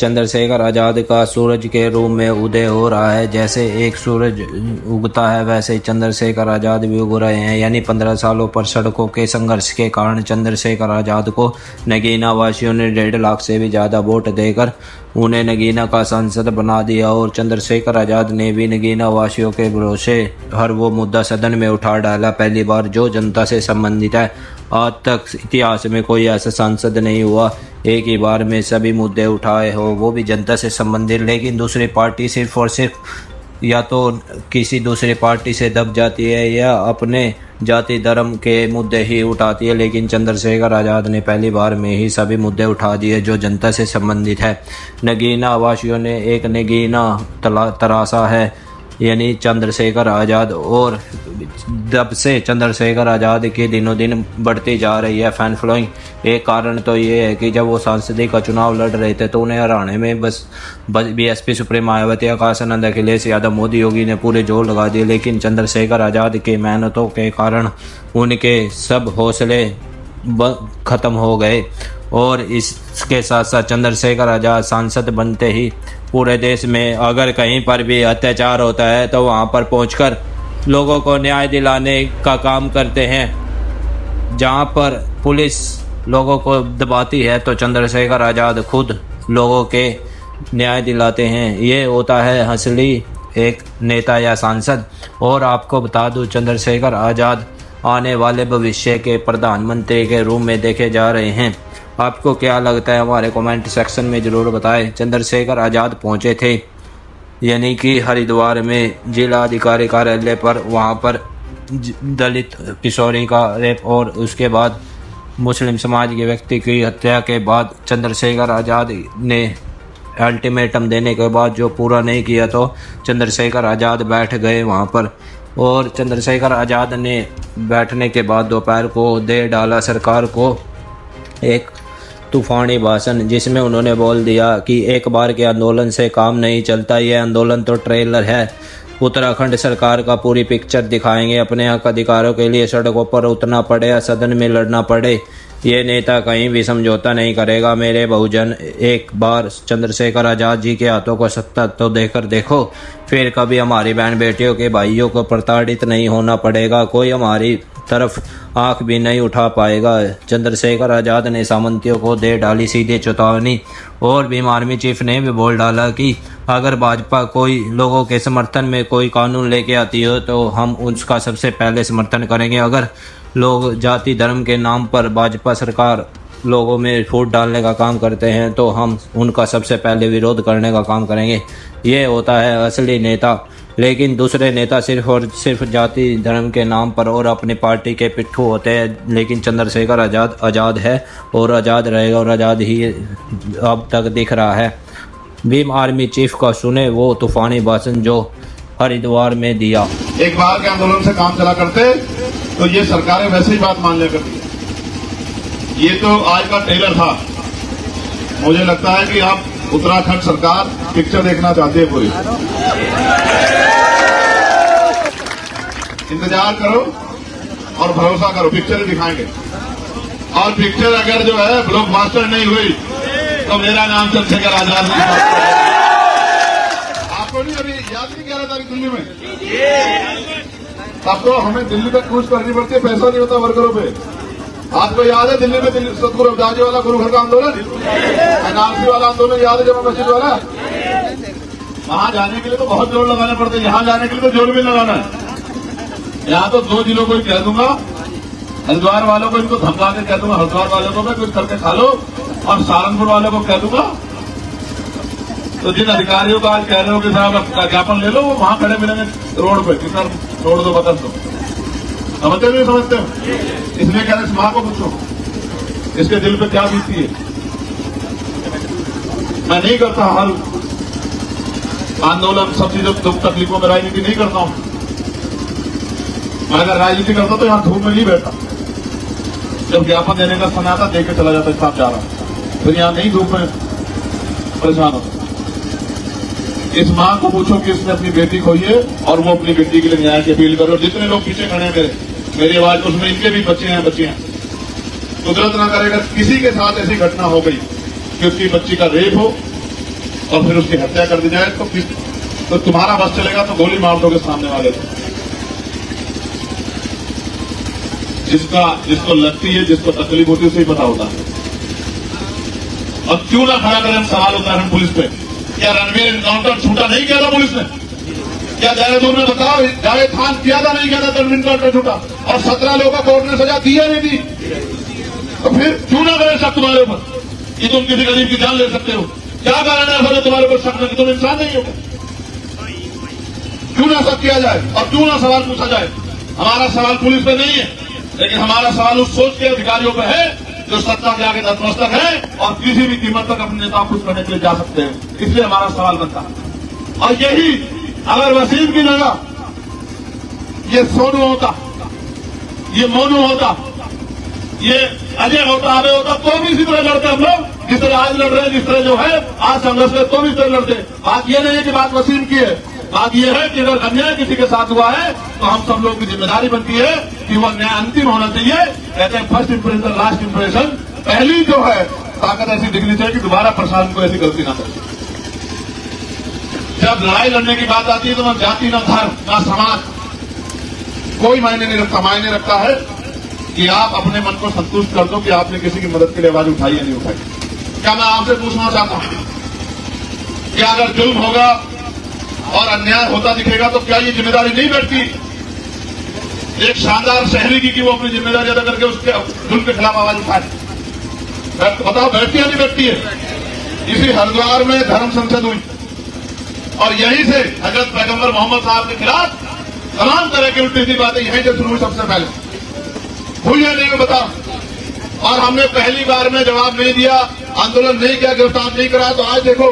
चंद्रशेखर आज़ाद का सूरज के रूप में उदय हो रहा है। जैसे एक सूरज उगता है वैसे ही चंद्रशेखर आज़ाद भी उग रहे हैं। यानी 15 सालों पर सड़कों के संघर्ष के कारण चंद्रशेखर आज़ाद को नगीना वासियों ने 1.5 लाख से भी ज़्यादा वोट देकर उन्हें नगीना का सांसद बना दिया। और चंद्रशेखर आज़ाद ने भी नगीना वासियों के भरोसे हर वो मुद्दा सदन में उठा डाला, पहली बार जो जनता से संबंधित है। आज तक इतिहास में कोई ऐसा सांसद नहीं हुआ एक ही बार में सभी मुद्दे उठाए हो, वो भी जनता से संबंधित। लेकिन दूसरी पार्टी सिर्फ और सिर्फ या तो किसी दूसरी पार्टी से दब जाती है या अपने जाति धर्म के मुद्दे ही उठाती है। लेकिन चंद्रशेखर आज़ाद ने पहली बार में ही सभी मुद्दे उठा दिए जो जनता से संबंधित है। नगीना वासियों ने एक नगीना तराशा है, यानी चंद्रशेखर आज़ाद, और जब से चंद्रशेखर आज़ाद के दिनों दिन बढ़ती जा रही है फैन फॉलोइंग। एक कारण तो ये है कि जब वो सांसदी का चुनाव लड़ रहे थे तो उन्हें हराने में बस बीएसपी सुप्रीम मायावती, आकाश आनंद, अखिलेश यादव, मोदी योगी ने पूरे जोर लगा दिए। लेकिन चंद्रशेखर आज़ाद के मेहनतों के कारण उनके सब हौसले खत्म हो गए। और इसके साथ साथ चंद्रशेखर आज़ाद सांसद बनते ही पूरे देश में अगर कहीं पर भी अत्याचार होता है तो वहां पर पहुंचकर लोगों को न्याय दिलाने का काम करते हैं। जहां पर पुलिस लोगों को दबाती है तो चंद्रशेखर आज़ाद खुद लोगों के न्याय दिलाते हैं। ये होता है असली एक नेता या सांसद। और आपको बता दूं, चंद्रशेखर आज़ाद आने वाले भविष्य के प्रधानमंत्री के रूप में देखे जा रहे हैं। आपको क्या लगता है हमारे कमेंट सेक्शन में ज़रूर बताएं। चंद्रशेखर आज़ाद पहुंचे थे यानी कि हरिद्वार में जिला अधिकारी कार्यालय पर, वहां पर दलित किशोरी का रेप और उसके बाद मुस्लिम समाज के व्यक्ति की हत्या के बाद चंद्रशेखर आज़ाद ने अल्टीमेटम देने के बाद जो पूरा नहीं किया तो चंद्रशेखर आज़ाद बैठ गए वहां पर। और चंद्रशेखर आज़ाद ने बैठने के बाद दोपहर को दे डाला सरकार को एक तूफानी भाषण, जिसमें उन्होंने बोल दिया कि एक बार के आंदोलन से काम नहीं चलता, ये आंदोलन तो ट्रेलर है। उत्तराखंड सरकार का पूरी पिक्चर दिखाएंगे, अपने हक अधिकारों के लिए सड़कों पर उतरना पड़े या सदन में लड़ना पड़े, ये नेता कहीं भी समझौता नहीं करेगा। मेरे बहुजन, एक बार चंद्रशेखर आज़ाद जी के हाथों को सत्ता तो देकर देखो, फिर कभी हमारी बहन बेटियों के भाइयों को प्रताड़ित नहीं होना पड़ेगा, कोई हमारी तरफ आंख भी नहीं उठा पाएगा। चंद्रशेखर आज़ाद ने सामंतियों को दे डाली सीधे चेतावनी। और भीम आर्मी चीफ ने भी बोल डाला कि अगर भाजपा कोई लोगों के समर्थन में कोई कानून लेके आती हो तो हम उसका सबसे पहले समर्थन करेंगे। अगर लोग जाति धर्म के नाम पर भाजपा सरकार लोगों में फूट डालने का काम करते हैं तो हम उनका सबसे पहले विरोध करने का काम करेंगे। ये होता है असली नेता। लेकिन दूसरे नेता सिर्फ और सिर्फ जाति धर्म के नाम पर और अपनी पार्टी के पिट्ठू होते हैं। लेकिन चंद्रशेखर आज़ाद आज़ाद है और आज़ाद रहेगा और आज़ाद ही अब तक दिख रहा है। भीम आर्मी चीफ का सुने वो तूफानी भाषण जो हरिद्वार में दिया। एक बार के आंदोलन से काम चला करते तो ये सरकारें वैसे ही बात मान लिया करती। ये तो आज का ट्रेलर था। मुझे लगता है कि आप उत्तराखंड सरकार पिक्चर देखना चाहती है पूरी। इंतजार करो और भरोसा करो, पिक्चर दिखाएंगे। और पिक्चर अगर जो है ब्लॉकबस्टर नहीं हुई तो मेरा नाम चंद्रशेखर आज़ाद नहीं। आपको नहीं अभी याद नहीं कह रहा था दिल्ली में, तब तो हमें दिल्ली में क्रूज करनी पड़ती है, पैसा नहीं होता वर्करों पे। आपको याद है दिल्ली में सतगुरु रविदास जी वाला गुरु घर का आंदोलन, एनआरसी वाला आंदोलन याद है, जमा मस्जिद वाला। वहां जाने के लिए तो बहुत जोर लगाने पड़ते हैं, यहाँ जाने के लिए तो जोर भी लगाना है। यहाँ तो 2 जिलों को ही कह दूंगा, हरिद्वार वालों को इनको धमका के कह दूंगा, हरिद्वार वालों को मैं कुछ करके खा लो, और सहारनपुर वालों को कह दूंगा। तो जिन अधिकारियों को आज कह रहे हो कि साहब ज्ञापन ले लो, वो वहां खड़े मिलेंगे रोड पे, कितना रोड दो बदल दो। समझते नहीं समझते हो? इसलिए कह रहे इस मां को पूछो इसके दिल पे क्या बीतती है। मैं नहीं करता हर आंदोलन सब चीजों दुख तकलीफों में राजनीति नहीं करता हूं। मैं अगर राजनीति करता तो यहां धूप में नहीं बैठा। जब ज्ञापन देने का समय आता देख के चला जाता साहब जा रहा, फिर यहां नहीं धूप में परेशान होता। इस मां को पूछो कि इसने अपनी बेटी खोई है और वो अपनी बेटी के लिए न्याय की अपील करे। और जितने लोग पीछे खड़े हैं मेरी आवाज, उसमें इनके भी बच्चे हैं, बच्चियां। कुदरत ना करेगा किसी के साथ ऐसी घटना हो गई कि उसकी बच्ची का रेप हो और फिर उसकी हत्या कर दी जाए तो तुम्हारा बस चलेगा तो गोली मार दोगे सामने वाले को। जिसको लगती है, जिसको तकलीफ होती है, उसे ही पता होता है। और क्यों ना खड़ा करें हम सवाल उतारें पुलिस पे। क्या रणवीर एनकाउंटर छूटा नहीं किया था पुलिस ने? क्या देहरादून में बताओ जावेद खान किया था नहीं किया था रणवीर एनकाउंटर छूटा? और 17 लोगों को कोर्ट ने सजा दी है नहीं दी? तो फिर क्यों ना करें शक तुम्हारे ऊपर कि तुम किसी गरीब की जान ले सकते हो? क्या कारण है ऐसा तुम्हारे ऊपर शक में कि तुम इंसान नहीं हो? क्यों ना शक किया जाए और क्यों ना सवाल पूछा जाए? हमारा सवाल पुलिस पे नहीं है, लेकिन हमारा सवाल उस सोच के अधिकारियों पे है जो सत्ता के आगे नतमस्तक है और किसी भी कीमत तक अपने नेता को खुश करने के लिए जा सकते हैं। इसलिए हमारा सवाल बनता है। और यही अगर वसीम की जगह ये सोनू होता, ये मोनू होता, ये अजय होता, अबे होता, तो भी इसी तरह लड़ते हम लोग जिस तरह आज लड़ रहे हैं, जिस तरह जो है आज संघर्ष में, तो भी इस तरह लड़ते। बात यह नहीं है कि बात वसीम की है, बात यह है कि अगर अन्याय किसी के साथ हुआ है तो हम सब लोग की जिम्मेदारी बनती है कि वह न्याय अंतिम होना चाहिए। कहते हैं फर्स्ट इंप्रेशन लास्ट इंप्रेशन, पहली जो है ताकत ऐसी दिखनी चाहिए कि दोबारा प्रशासन को ऐसी गलती ना करे। जब लड़ाई लड़ने की बात आती है तो न जाति, न धर्म, न समाज कोई मायने नहीं रखता। मायने रखता है कि आप अपने मन को संतुष्ट कर दो कि आपने किसी की मदद के लिए आवाज उठाई या नहीं उठाई। क्या मैं आपसे पूछना चाहता हूं कि अगर जुल्म होगा और अन्याय होता दिखेगा तो क्या ये जिम्मेदारी नहीं बैठती एक शानदार शहरी की कि वो अपनी जिम्मेदारी अदा करके उसके जुल्म के खिलाफ आवाज उठाए? बताओ बैठती है नहीं बैठती है? इसी हरिद्वार में धर्म संसद हुई और यहीं से हजरत पैगंबर मोहम्मद साहब के खिलाफ तमाम तरह की उल्टी सी बातें यहीं से शुरू हुई। सबसे पहले हुई है नहीं बताओ? और हमने पहली बार में जवाब नहीं दिया, आंदोलन नहीं किया, गिरफ्तार नहीं कराया, तो आज देखो